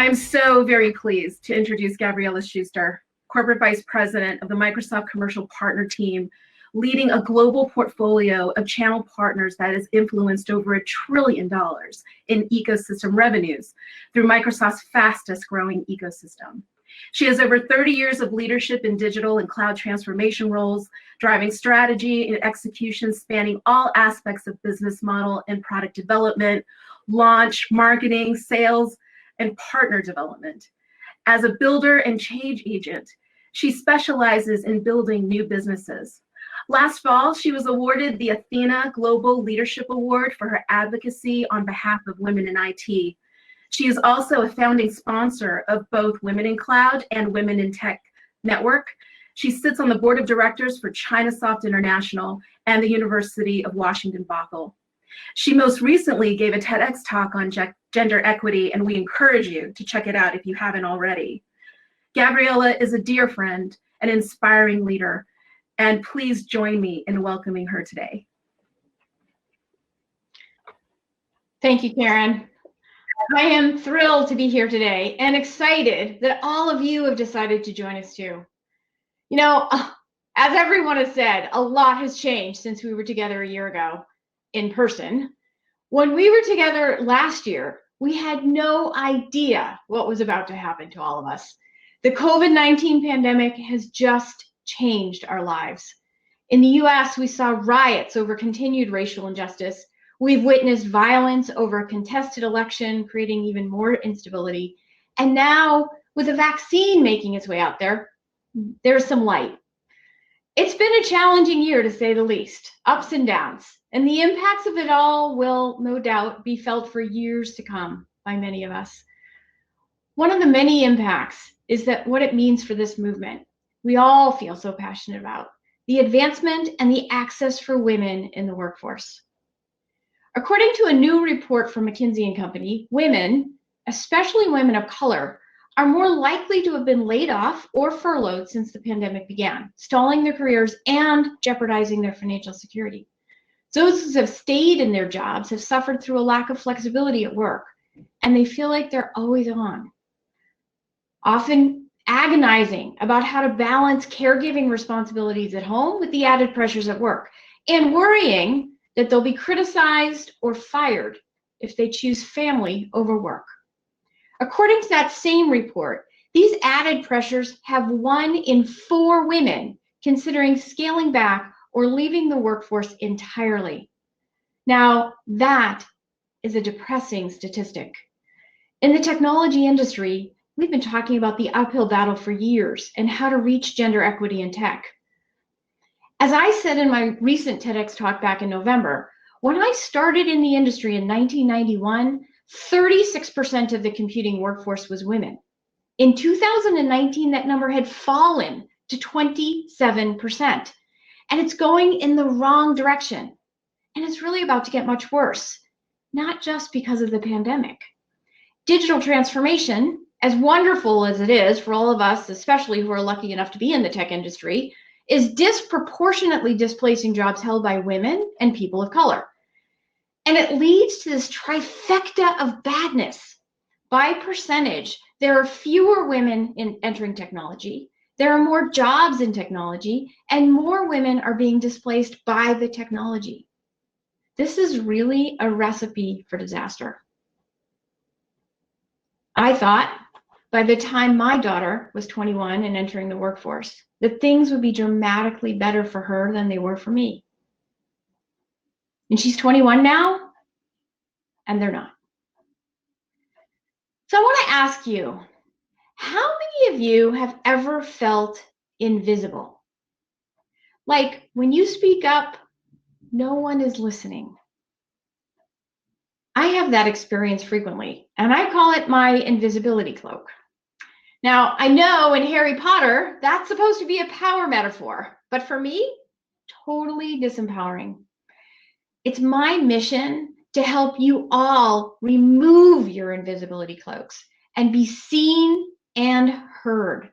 I'm so very pleased to introduce Gabriela Schuster, Corporate Vice President of the Microsoft Commercial Partner Team, leading a global portfolio of channel partners that has influenced over $1 trillion in ecosystem revenues through Microsoft's fastest growing ecosystem. She has over 30 years of leadership in digital and cloud transformation roles, driving strategy and execution spanning all aspects of business model and product development, launch, marketing, sales, and partner development. As a builder and change agent, she specializes in building new businesses. Last fall, she was awarded the Athena Global Leadership Award for her advocacy on behalf of women in IT. She is also a founding sponsor of both Women in Cloud and Women in Tech Network. She sits on the board of directors for Chinasoft International and the University of Washington Bothell. She most recently gave a TEDx talk on gender equity, and we encourage you to check it out if you haven't already. Gabriela is a dear friend, an inspiring leader, and please join me in welcoming her today. Thank you, Karen. I am thrilled to be here today and excited that all of you have decided to join us too. You know, as everyone has said, a lot has changed since we were together a year ago in person. When we were together last year, we had no idea what was about to happen to all of us. The COVID-19 pandemic has just changed our lives. In the US, we saw riots over continued racial injustice. We've witnessed violence over a contested election, creating even more instability. And now, with a vaccine making its way out there, there's some light. It's been a challenging year, to say the least, ups and downs. And the impacts of it all will, no doubt, be felt for years to come by many of us. One of the many impacts is that what it means for this movement, we all feel so passionate about, the advancement and the access for women in the workforce. According to a new report from McKinsey & Company, women, especially women of color, are more likely to have been laid off or furloughed since the pandemic began, stalling their careers and jeopardizing their financial security. Those who have stayed in their jobs have suffered through a lack of flexibility at work, and they feel like they're always on, often agonizing about how to balance caregiving responsibilities at home with the added pressures at work, and worrying that they'll be criticized or fired if they choose family over work. According to that same report, these added pressures have 1 in 4 women considering scaling back or leaving the workforce entirely. Now, that is a depressing statistic. In the technology industry, we've been talking about the uphill battle for years and how to reach gender equity in tech. As I said in my recent TEDx talk back in November, when I started in the industry in 1991, 36% of the computing workforce was women. In 2019, that number had fallen to 27%. And it's going in the wrong direction. And it's really about to get much worse, not just because of the pandemic. Digital transformation, as wonderful as it is for all of us, especially who are lucky enough to be in the tech industry, is disproportionately displacing jobs held by women and people of color. And it leads to this trifecta of badness. By percentage, there are fewer women entering technology, there are more jobs in technology, and more women are being displaced by the technology. This is really a recipe for disaster. I thought by the time my daughter was 21 and entering the workforce, that things would be dramatically better for her than they were for me. And she's 21 now, and they're not. So I want to ask you, how many of you have ever felt invisible? Like when you speak up, no one is listening. I have that experience frequently, and I call it my invisibility cloak. Now, I know in Harry Potter, that's supposed to be a power metaphor, but for me, totally disempowering. It's my mission to help you all remove your invisibility cloaks and be seen and heard.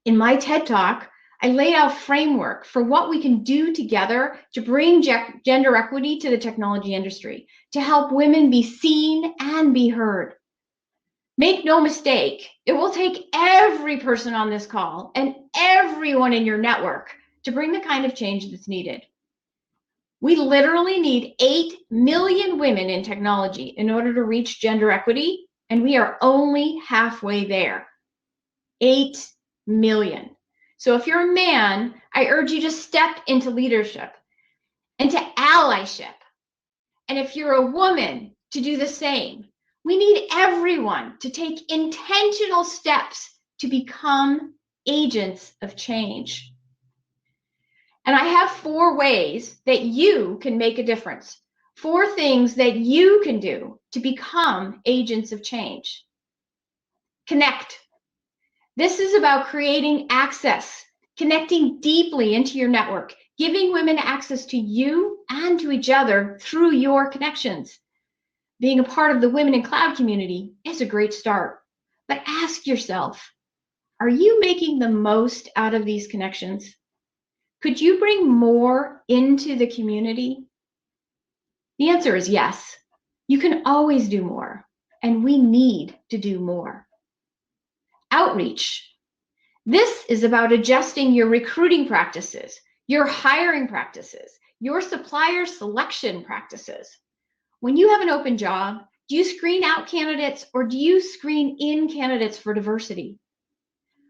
In my TED Talk, I laid out a framework for what we can do together to bring gender equity to the technology industry, to help women be seen and be heard. Make no mistake, it will take every person on this call and everyone in your network to bring the kind of change that's needed. We literally need 8 million women in technology in order to reach gender equity, and we are only halfway there. 8 million. So if you're a man, I urge you to step into leadership and to allyship. And if you're a woman, to do the same. We need everyone to take intentional steps to become agents of change. And I have 4 ways that you can make a difference, 4 things that you can do to become agents of change. Connect. This is about creating access, connecting deeply into your network, giving women access to you and to each other through your connections. Being a part of the Women in Cloud community is a great start. But ask yourself, are you making the most out of these connections? Could you bring more into the community? The answer is yes. You can always do more, and we need to do more. Outreach. This is about adjusting your recruiting practices, your hiring practices, your supplier selection practices. When you have an open job, do you screen out candidates or do you screen in candidates for diversity?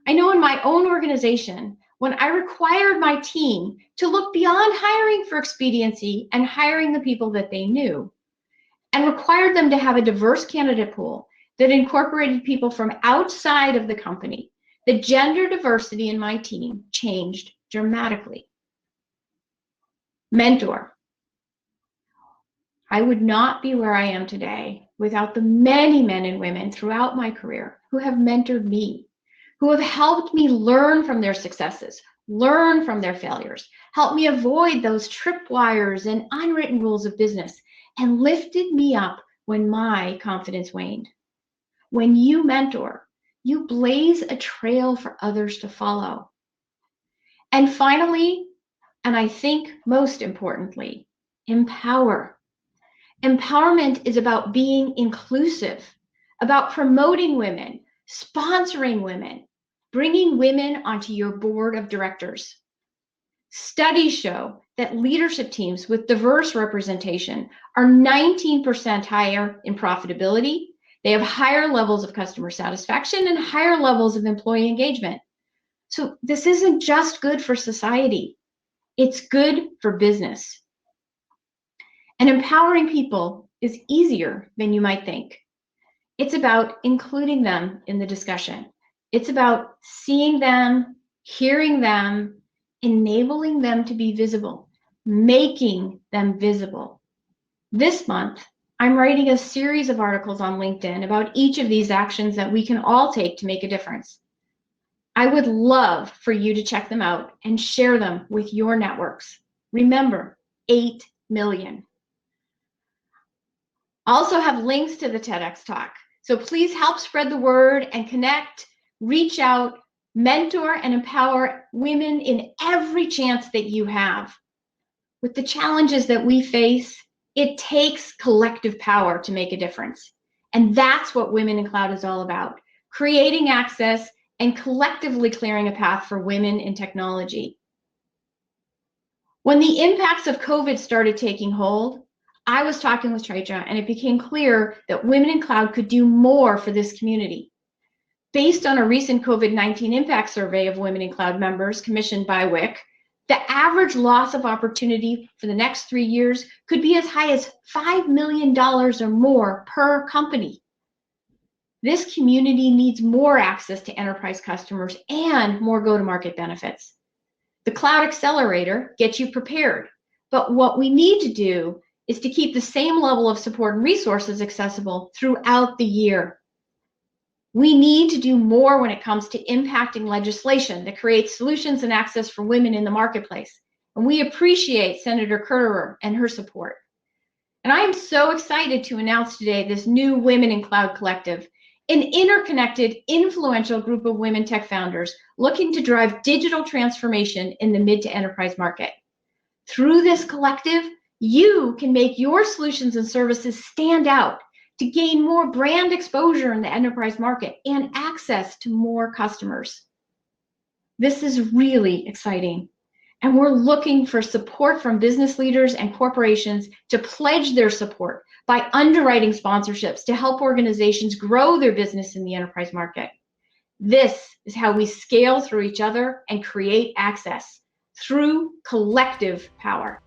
I know in my own organization, when I required my team to look beyond hiring for expediency and hiring the people that they knew, and required them to have a diverse candidate pool that incorporated people from outside of the company, the gender diversity in my team changed dramatically. Mentor. I would not be where I am today without the many men and women throughout my career who have mentored me, who have helped me learn from their successes, learn from their failures, helped me avoid those tripwires and unwritten rules of business, and lifted me up when my confidence waned. When you mentor, you blaze a trail for others to follow. And finally, and I think most importantly, empower. Empowerment is about being inclusive, about promoting women, sponsoring women, bringing women onto your board of directors. Studies show that leadership teams with diverse representation are 19% higher in profitability. They have higher levels of customer satisfaction and higher levels of employee engagement. So this isn't just good for society, it's good for business. And empowering people is easier than you might think. It's about including them in the discussion. It's about seeing them, hearing them, enabling them to be visible, making them visible. This month, I'm writing a series of articles on LinkedIn about each of these actions that we can all take to make a difference. I would love for you to check them out and share them with your networks. Remember, 8 million. I also have links to the TEDx talk. So please help spread the word and connect, reach out, mentor, and empower women in every chance that you have. With the challenges that we face, it takes collective power to make a difference. And that's what Women in Cloud is all about, creating access and collectively clearing a path for women in technology. When the impacts of COVID started taking hold, I was talking with Tricia, and it became clear that Women in Cloud could do more for this community. Based on a recent COVID-19 impact survey of Women in Cloud members commissioned by WIC, the average loss of opportunity for the next 3 years could be as high as $5 million or more per company. This community needs more access to enterprise customers and more go-to-market benefits. The Cloud Accelerator gets you prepared, but what we need to do is to keep the same level of support and resources accessible throughout the year. We need to do more when it comes to impacting legislation that creates solutions and access for women in the marketplace. And we appreciate Senator Kerterer and her support. And I am so excited to announce today this new Women in Cloud Collective, an interconnected, influential group of women tech founders looking to drive digital transformation in the mid to enterprise market. Through this collective, you can make your solutions and services stand out, to gain more brand exposure in the enterprise market and access to more customers. This is really exciting. And we're looking for support from business leaders and corporations to pledge their support by underwriting sponsorships to help organizations grow their business in the enterprise market. This is how we scale through each other and create access through collective power.